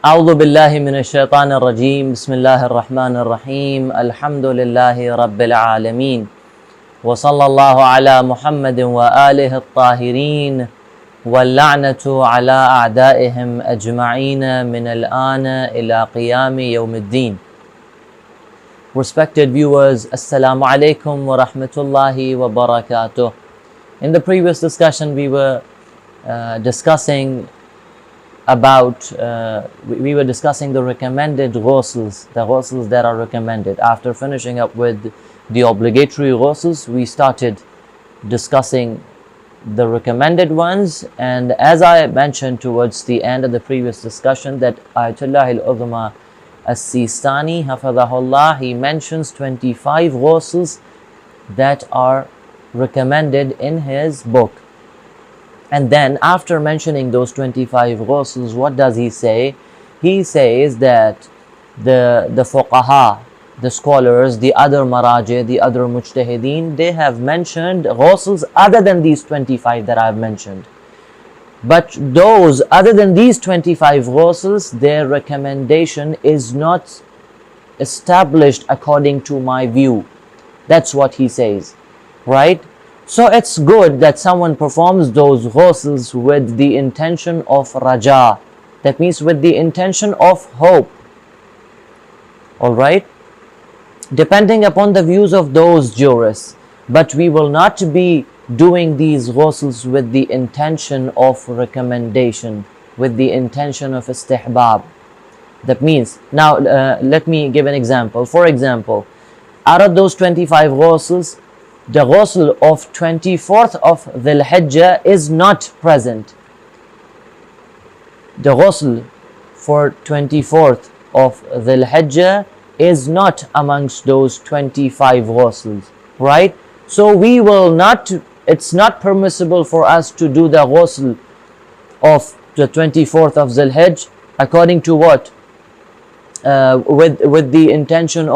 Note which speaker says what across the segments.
Speaker 1: أعوذ بالله من الشيطان الرجيم بسم الله الرحمن الرحيم الحمد لله رب العالمين وصلى الله على محمد وآله الطاهرين واللعنة على أعدائهم أجمعين من الآن إلى قيام يوم الدين. Respected viewers, Assalamu alaikum wa rahmatullahi wa barakatuh. In the previous discussion we were discussing the recommended ghusls, the ghusls that are recommended. After finishing up with the obligatory ghusls, we started discussing the recommended ones, and as I mentioned towards the end of the previous discussion that Ayatollah al-Uzma as-Sistani hafadhahullah, he mentions 25 ghusls that are recommended in his book. And then after mentioning those 25 ghusls, what does he say? He says that the fuqaha, the scholars, the other maraji, the other mujtahideen, they have mentioned ghusls other than these 25 that I have mentioned. But those other than these 25 ghusls, their recommendation is not established according to my view. That's what he says, right? So it's good that someone performs those ghusls with the intention of raja. That means with the intention of hope. Alright? Depending upon the views of those jurists. But we will not be doing these ghusls with the intention of recommendation, with the intention of istihbab. That means, now let me give an example. For example, out of those 25 ghusls, the ghusl of 24th of Dhul Hijjah is not present. The ghusl for 24th of Dhul Hijjah is not amongst those 25 ghusls, right? So we will not, it's not permissible for us to do the ghusl of the 24th of Dhul Hijjah according to what? With the intention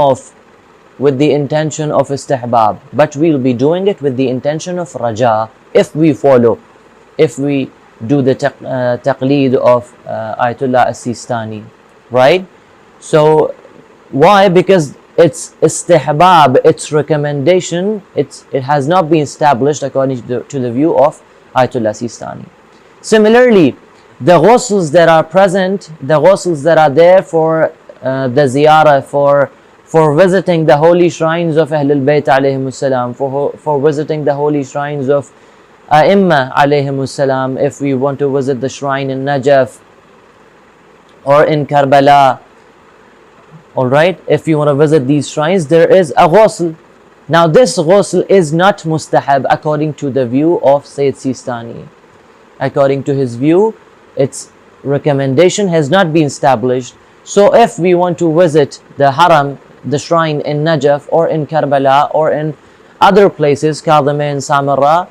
Speaker 1: of istihbab, but we'll be doing it with the intention of raja if we do the taqleed of Ayatollah as-Sistani, right? So why? Because it's istihbab, its recommendation, it has not been established according to the view of Ayatollah as-Sistani. Similarly, the ghusls that are present, the ghusls that are there for the ziyarah, for visiting the holy shrines of Ahlul Bayt alayhimus salam, for visiting the holy shrines of A'imma alayhimus salam, if we want to visit the shrine in Najafi or in Karbala, alright, if you want to visit these shrines, there is a ghusl. Now this ghusl is not mustahab according to the view of Sayyid Sistani. According to his view, its recommendation has not been established. So if we want to visit the haram, the shrine in Najaf or in Karbala or in other places, Kadhimain, Samarra,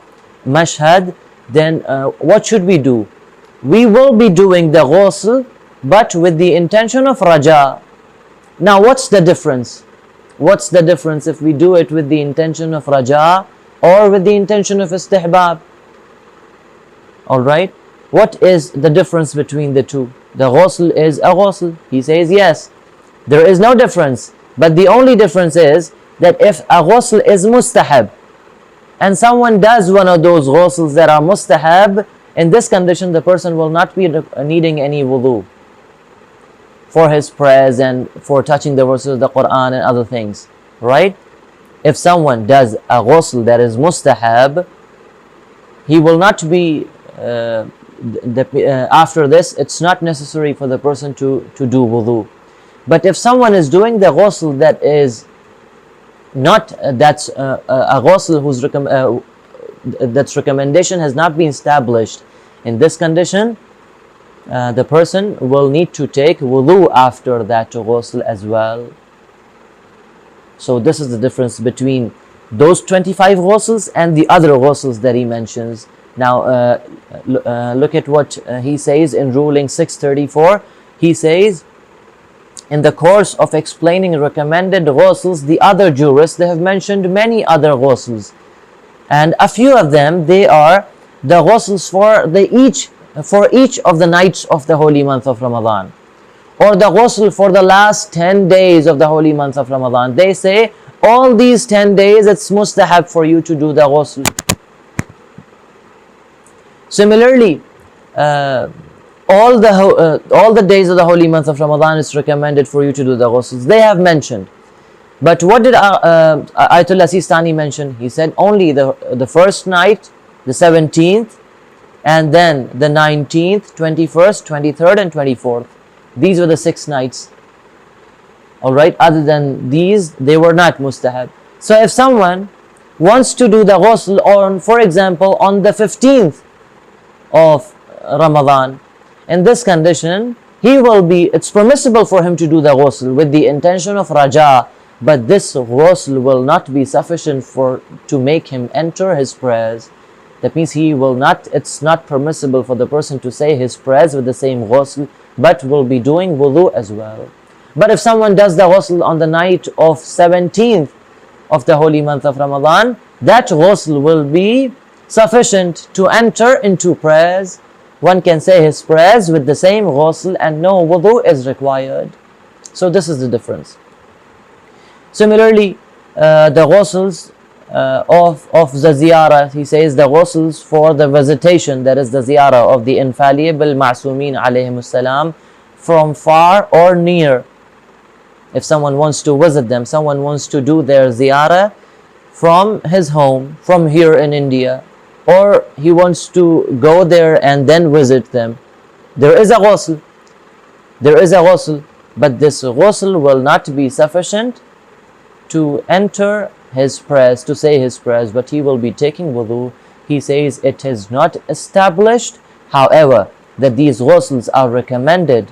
Speaker 1: Mashhad, then what should we do? We will be doing the ghusl, but with the intention of raja. Now what's the difference? What's the difference if we do it with the intention of raja or with the intention of istihbab? Alright? What is the difference between the two? The ghusl is a ghusl. He says yes. There is no difference. But the only difference is that if a ghusl is mustahab and someone does one of those ghusls that are mustahab, in this condition the person will not be needing any wudu for his prayers and for touching the verses of the Quran and other things, right? If someone does a ghusl that is mustahab, he will not be after this, it's not necessary for the person to do wudu. But if someone is doing the ghusl that is not, that's a ghusl whose that's recommendation has not been established, in this condition, the person will need to take wudu after that ghusl as well. So this is the difference between those 25 ghusls and the other ghusls that he mentions. Now look at what he says in ruling 634. He says, in the course of explaining recommended ghusls, the other jurists, they have mentioned many other ghusls, and a few of them, they are the ghusls for each of the nights of the holy month of Ramadan. or the ghusl for the last 10 days of the holy month of Ramadan. They say all these 10 days it's mustahab for you to do the ghusl. Similarly, all the days of the holy month of Ramadan it's recommended for you to do the ghusls. They have mentioned. But what did Ayatollah Sistani mention? He said only the first night, the 17th, and then the 19th, 21st, 23rd, and 24th. These were the 6 nights. Alright, other than these, they were not mustahab. So if someone wants to do the ghusl on, for example, on the 15th of Ramadan, in this condition, it's permissible for him to do the ghusl with the intention of raja, but this ghusl will not be sufficient to make him enter his prayers. That means it's not permissible for the person to say his prayers with the same ghusl, but will be doing wudu as well. But if someone does the ghusl on the night of 17th of the holy month of Ramadan, that ghusl will be sufficient to enter into prayers. One can say his prayers with the same ghusl and no wudu is required. So this is the difference. Similarly, the ghusls of the ziyarah, he says the ghusls for the visitation, that is the ziyarah of the infallible ma'sumin alayhimus salam, from far or near. If someone wants to visit them, someone wants to do their ziyarah from his home, from here in India, or he wants to go there and then visit them, there is a ghusl. But this ghusl will not be sufficient to enter his prayers, to say his prayers, but he will be taking wudu. He says it is not established, however, that these ghusls are recommended,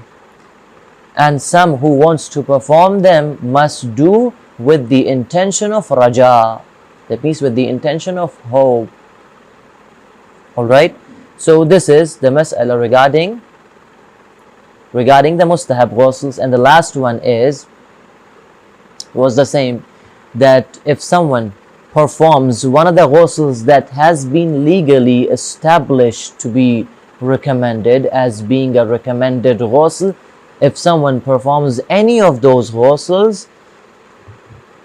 Speaker 1: and some who wants to perform them must do with the intention of raja, that means with the intention of hope. Alright, so this is the mas'ala regarding the mustahab ghusls. And the last one was the same, that if someone performs one of the ghusls that has been legally established to be recommended as being a recommended ghusl, if someone performs any of those ghusls,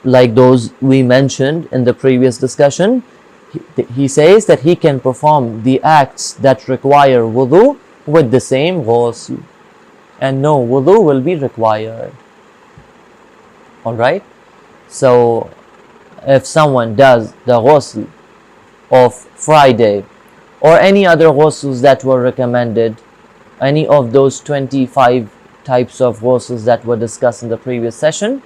Speaker 1: like those we mentioned in the previous discussion, he says that he can perform the acts that require wudu with the same ghusl, and no wudu will be required. Alright, so if someone does the ghusl of Friday or any other ghusls that were recommended, any of those 25 types of ghusls that were discussed in the previous session,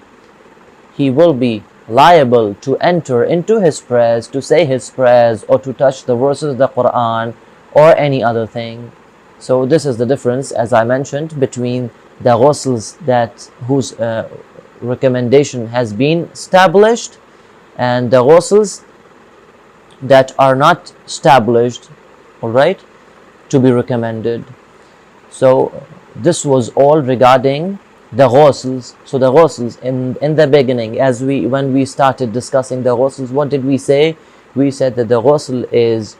Speaker 1: he will be liable to enter into his prayers, to say his prayers, or to touch the verses of the Quran or any other thing. So this is the difference, as I mentioned, between the ghusls whose recommendation has been established and the ghusls that are not established, alright, to be recommended. So this was all regarding the ghusls. So the ghusls in the beginning, when we started discussing the ghusls, what did we say? We said that the ghusl is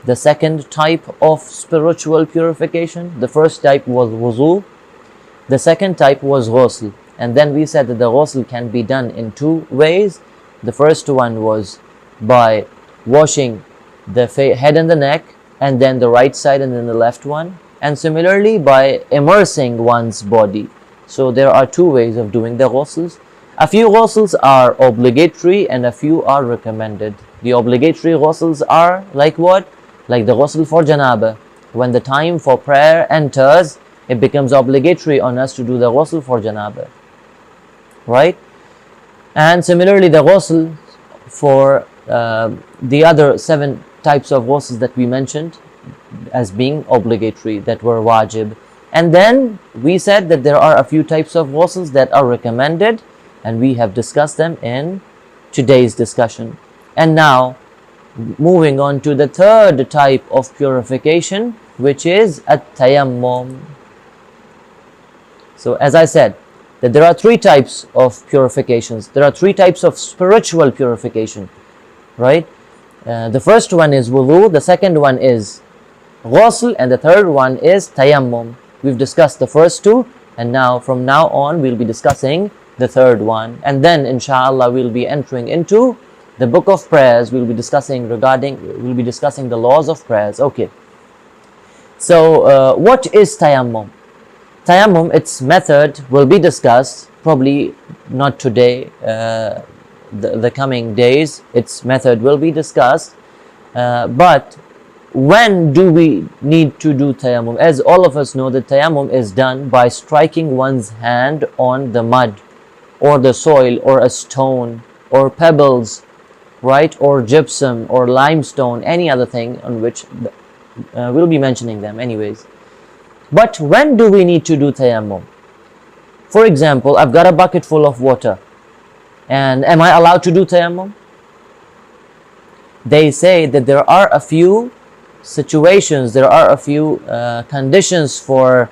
Speaker 1: the second type of spiritual purification. The first type was wuzu, the second type was ghusl, and then we said that the ghusl can be done in 2 ways. The first one was by washing the head and the neck, and then the right side and then the left one, and similarly by immersing one's body. So there are 2 ways of doing the ghusls. A few ghusls are obligatory and a few are recommended. The obligatory ghusls are like what? Like the ghusl for janaba. When the time for prayer enters, it becomes obligatory on us to do the ghusl for janaba. Right? And similarly the ghusl for the other 7 types of ghusls that we mentioned as being obligatory, that were wajib. And then we said that there are a few types of ghusls that are recommended, and we have discussed them in today's discussion. And now moving on to the third type of purification, which is tayammum. So as I said, that there are 3 types of purifications. There are 3 types of spiritual purification, right? The first one is wudu, the second one is ghusl, and the third one is tayammum. We've discussed the first 2, And now, from now on, we'll be discussing the third one. And then, inshallah, we'll be entering into the book of prayers. We'll be discussing the laws of prayers. Okay. So, what is tayammum? Tayammum, its method will be discussed, probably not today, the coming days. Its method will be discussed. But when do we need to do tayammum? As all of us know, that tayammum is done by striking one's hand on the mud or the soil or a stone or pebbles, right, or gypsum or limestone, any other thing on which we'll be mentioning them anyways. But when do we need to do tayammum? For example, I've got a bucket full of water, and am I allowed to do tayammum? They say that there are a few situations, there are a few conditions for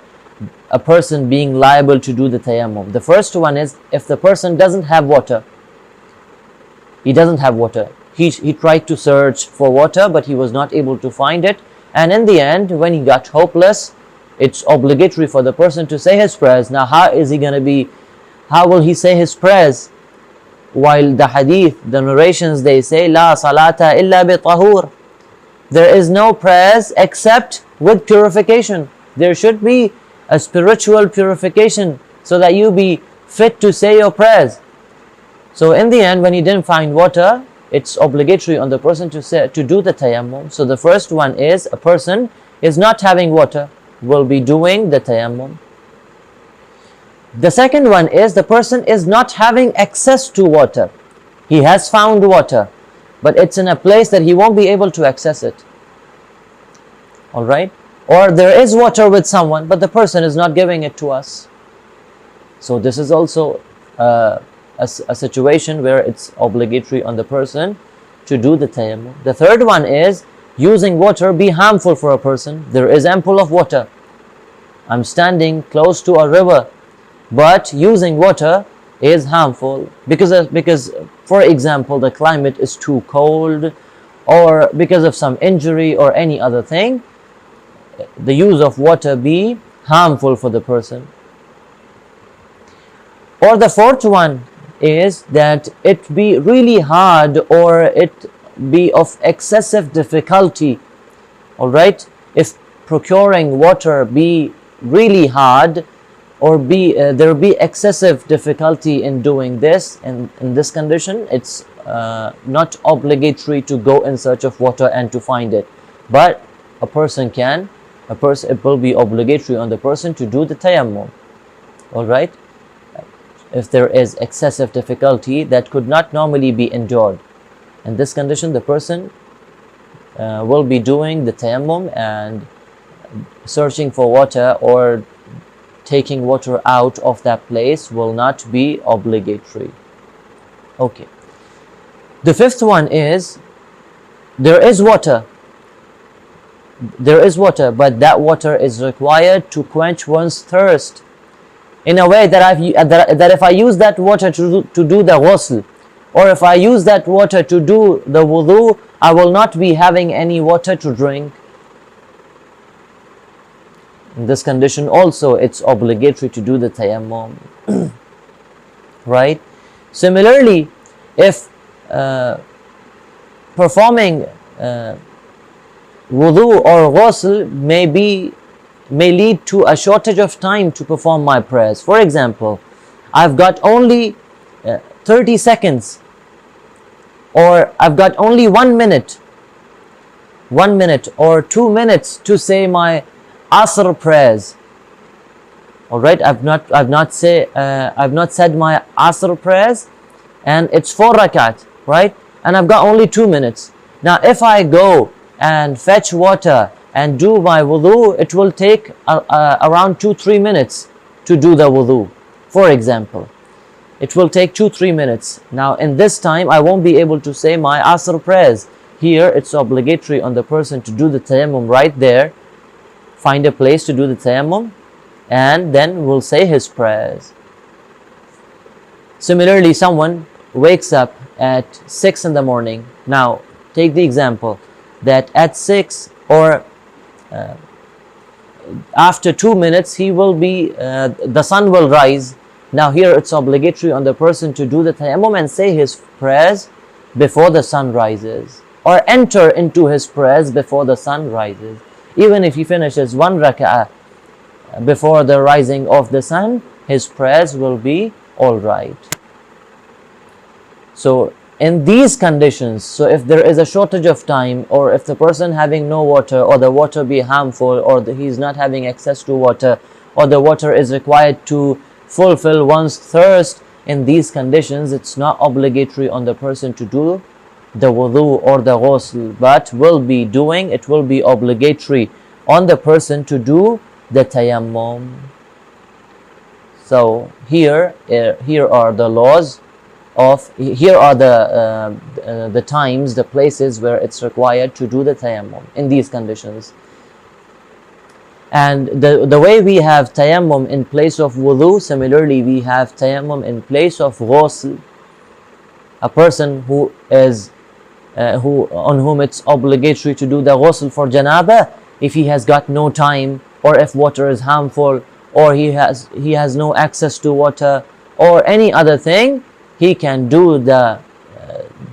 Speaker 1: a person being liable to do the tayammum. The first one is if the person doesn't have water. He doesn't have water. He tried to search for water, but he was not able to find it. And in the end, when he got hopeless, it's obligatory for the person to say his prayers. Now, how will he say his prayers? While the hadith, the narrations, they say, La salata illa bi tahur. There is no prayers except with purification. There should be a spiritual purification so that you be fit to say your prayers. So in the end, when he didn't find water, it's obligatory on the person to do the tayammum. So the first one is a person is not having water, will be doing the tayammum. The second one is the person is not having access to water. He has found water, but it's in a place that he won't be able to access it. Alright? Or there is water with someone, but the person is not giving it to us. So this is also a situation where it's obligatory on the person to do the tayammum. The third one is using water be harmful for a person. There is ample of water. I'm standing close to a river, but using water is harmful because for example, the climate is too cold, or because of some injury or any other thing, the use of water be harmful for the person. Or the fourth one is that it be really hard or it be of excessive difficulty. All right, if procuring water be really hard, or there be excessive difficulty in doing this, and in this condition, it's not obligatory to go in search of water and to find it, but it will be obligatory on the person to do the tayammum. All right, if there is excessive difficulty that could not normally be endured, in this condition, the person will be doing the tayammum, and searching for water or taking water out of that place will not be obligatory. Okay. The fifth one is there is water, but that water is required to quench one's thirst in a way that if I use that water to do the ghusl, or if I use that water to do the wudu, I will not be having any water to drink. In this condition also, it's obligatory to do the tayammum. Right? Similarly, if performing wudu or ghusl may lead to a shortage of time to perform my prayers. For example, I've got only 30 seconds, or I've got only 1 minute or 2 minutes to say my Asr prayers. All right, I've not said my Asr prayers, and it's 4 rakat, right? And I've got only 2 minutes. Now, if I go and fetch water and do my wudu, it will take around 2-3 minutes to do the wudu. For example, it will take 2-3 minutes. Now, in this time, I won't be able to say my Asr prayers. Here, it's obligatory on the person to do the tayammum right there. Find a place to do the tayammum, and then will say his prayers. Similarly, someone wakes up at 6 in the morning. Now, take the example that at 6, or after 2 minutes he will be the sun will rise. Now here it's obligatory on the person to do the tayammum and say his prayers before the sun rises, or enter into his prayers before the sun rises. Even if he finishes one rak'ah before the rising of the sun, his prayers will be all right. So in these conditions, so if there is a shortage of time, or if the person having no water, or the water be harmful, or he's not having access to water, or the water is required to fulfill one's thirst, in these conditions it's not obligatory on the person to do the wudu or the ghusl, but it will be obligatory on the person to do the tayammum. So here are the laws of, here are the times, the places where it's required to do the tayammum in these conditions. And the way we have tayammum in place of wudu, similarly we have tayammum in place of ghusl. A person who is on whom it's obligatory to do the ghusl for janaba, if he has got no time, or if water is harmful, or he has no access to water, or any other thing, he can do the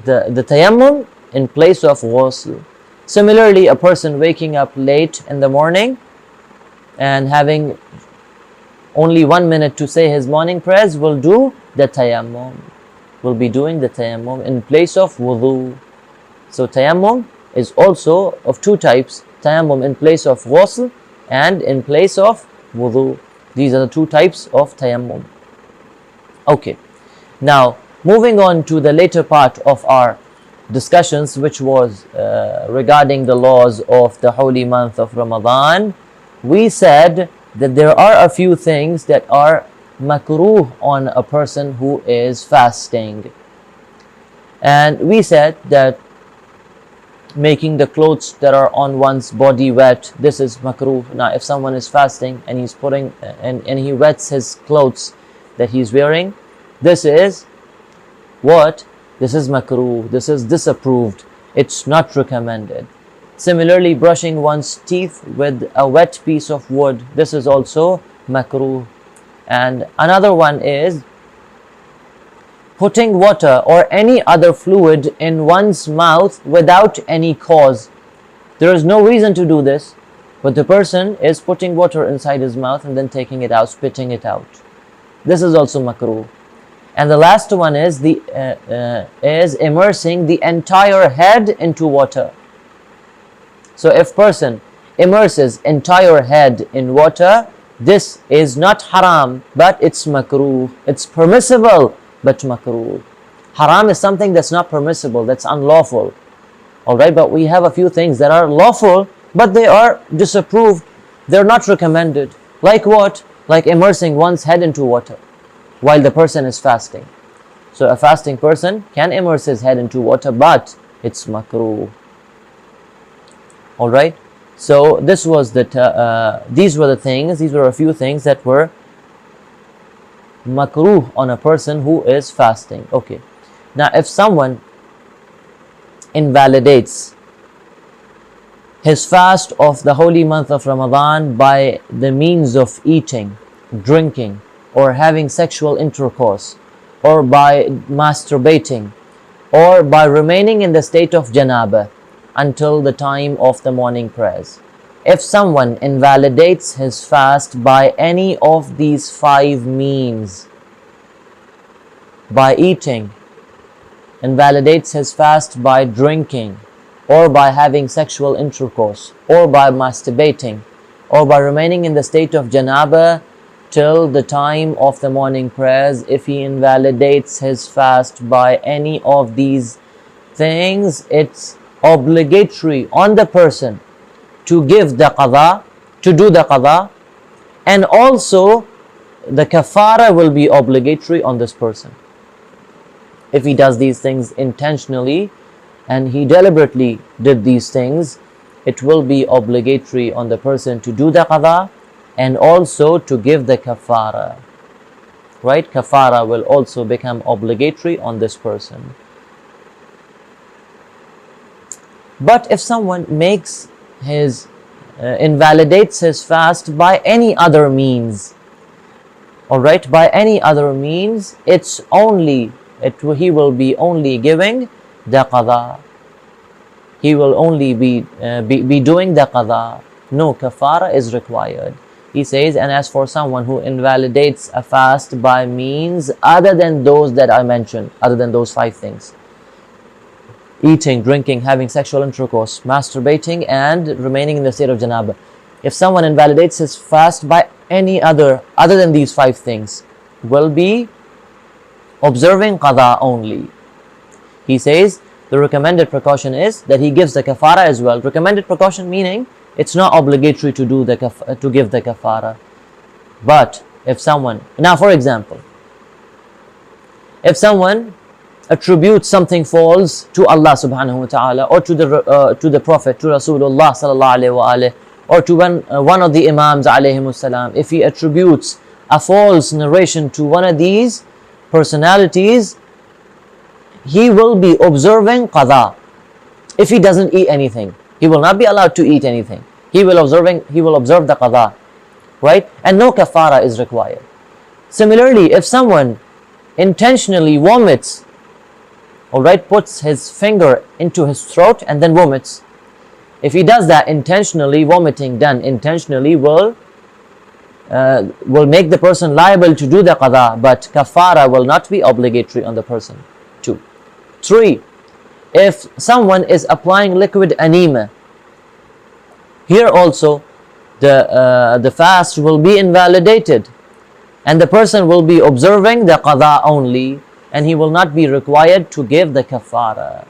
Speaker 1: tayammum in place of ghusl. Similarly, a person waking up late in the morning and having only 1 minute to say his morning prayers will do the tayammum, will be doing the tayammum in place of wudu. So tayammum is also of two types: tayammum in place of ghusl and in place of wudu. These are the two types of tayammum. Okay, now moving on to the later part of our discussions, which was regarding the laws of the holy month of Ramadan. We said that there are a few things that are makruh on a person who is fasting. And we said that making the clothes that are on one's body wet, this is makruh. Now if someone is fasting and he's putting and he wets his clothes that he's wearing, this is what? This is makruh. This is disapproved. It's not recommended. Similarly, brushing one's teeth with a wet piece of wood, this is also makruh. And another one is putting water or any other fluid in one's mouth without any cause. There is no reason to do this, but the person is putting water inside his mouth and then taking it out, spitting it out. This is also makruh. And the last one is immersing the entire head into water. So if person immerses entire head in water, this is not haram, but it's makruh. It's permissible, but makruh. Haram is something that's not permissible, that's unlawful. Alright, but we have a few things that are lawful, but they are disapproved. They're not recommended. Like what? Like immersing one's head into water while the person is fasting. So a fasting person can immerse his head into water, but it's makruh. Alright, so this was these were the things, these were a few things that were makruh on a person who is fasting. Okay, now if someone invalidates his fast of the holy month of Ramadan by the means of eating, drinking, or having sexual intercourse, or by masturbating, or by remaining in the state of janaba until the time of the morning prayers. If someone invalidates his fast by any of these 5 means, by eating, invalidates his fast by drinking, or by having sexual intercourse, or by masturbating, or by remaining in the state of janaba till the time of the morning prayers, if he invalidates his fast by any of these things, it's obligatory on the person to give the qada, to do the qada, and also the kafara will be obligatory on this person. If he does these things intentionally and he deliberately did these things, it will be obligatory on the person to do the qada and also to give the kafara. Right? Kafara will also become obligatory on this person. But if someone makes his invalidates his fast by any other means, alright, by any other means, he will be only giving the qada. He will only be doing the qada. No kafara is required. He says, and as for someone who invalidates a fast by means other than those that I mentioned, other than those 5 things: eating, drinking, having sexual intercourse, masturbating, and remaining in the state of janaba. If someone invalidates his fast by any other than these 5 things, will be observing qada only. He says the recommended precaution is that he gives the kafara as well. Recommended precaution meaning it's not obligatory to give the kafara. But if someone, now for example, if someone attributes something false to Allah subhanahu wa ta'ala, or to the Prophet, to Rasulullah sallallahu alayhi wa alayhi, or to one of the Imams alayhimus salam, if he attributes a false narration to one of these personalities, he will be observing qada. If he doesn't eat anything, he will not be allowed to eat anything. He will observe the qada, right? And no kafara is required. Similarly, if someone intentionally vomits, alright, puts his finger into his throat and then vomits, if he does that intentionally, vomiting done intentionally will make the person liable to do the qada, but kafara will not be obligatory on the person. 2. 3. If someone is applying liquid enema, here also the fast will be invalidated, and the person will be observing the qada only, and he will not be required to give the kafara.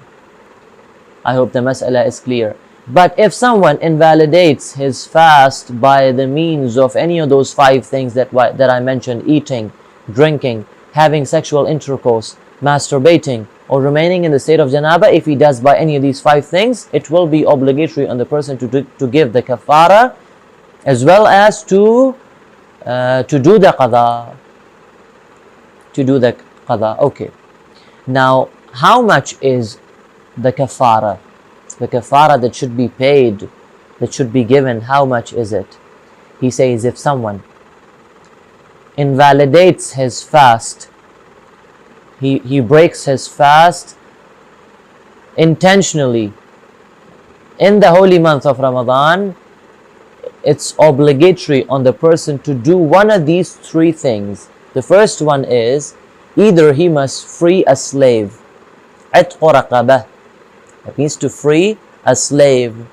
Speaker 1: I hope the mas'ala is clear. But if someone invalidates his fast by the means of any of those 5 things that I mentioned: eating, drinking, having sexual intercourse, masturbating, or remaining in the state of janaba, if he does by any of these 5 things, it will be obligatory on the person to give the kafara, as well as to do the qada. Okay. Now, how much is the kafara? The kafara that should be paid, that should be given, how much is it? He says, if someone invalidates his fast, he breaks his fast intentionally in the holy month of Ramadan, it's obligatory on the person to do one of these 3 things. The first one is either he must free a slave, عتق رقبة, it means to free a slave,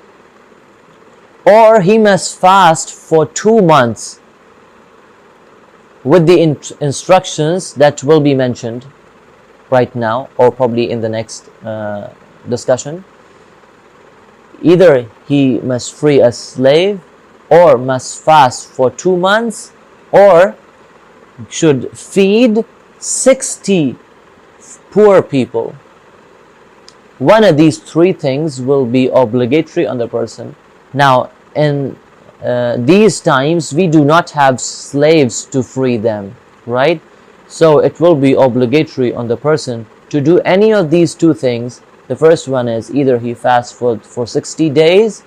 Speaker 1: or he must fast for 2 months with the instructions that will be mentioned right now, or probably in the next discussion. Either he must free a slave, or must fast for 2 months, or should feed 60 poor people. One of these 3 things will be obligatory on the person. Now, in these times, we do not have slaves to free them, right? So it will be obligatory on the person to do any of these 2 things. The first one is either he fasts for 60 days,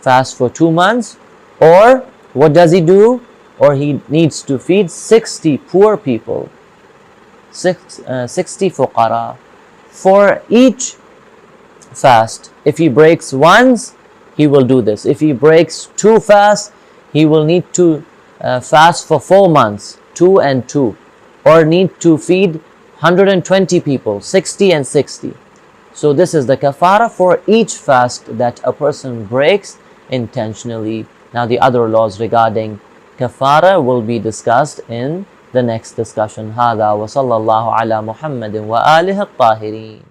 Speaker 1: fasts for 2 months, or what does he do? Or he needs to feed 60 poor people, 60 fuqara. For each fast, if he breaks once, he will do this. If he breaks 2 fasts, he will need to fast for 4 months, 2 and 2, or need to feed 120 people, 60 and 60. So this is the kafara for each fast that a person breaks intentionally. Now the other laws regarding kafara will be discussed in the next discussion. هذا وصلى الله على محمد وآله الطاهرين.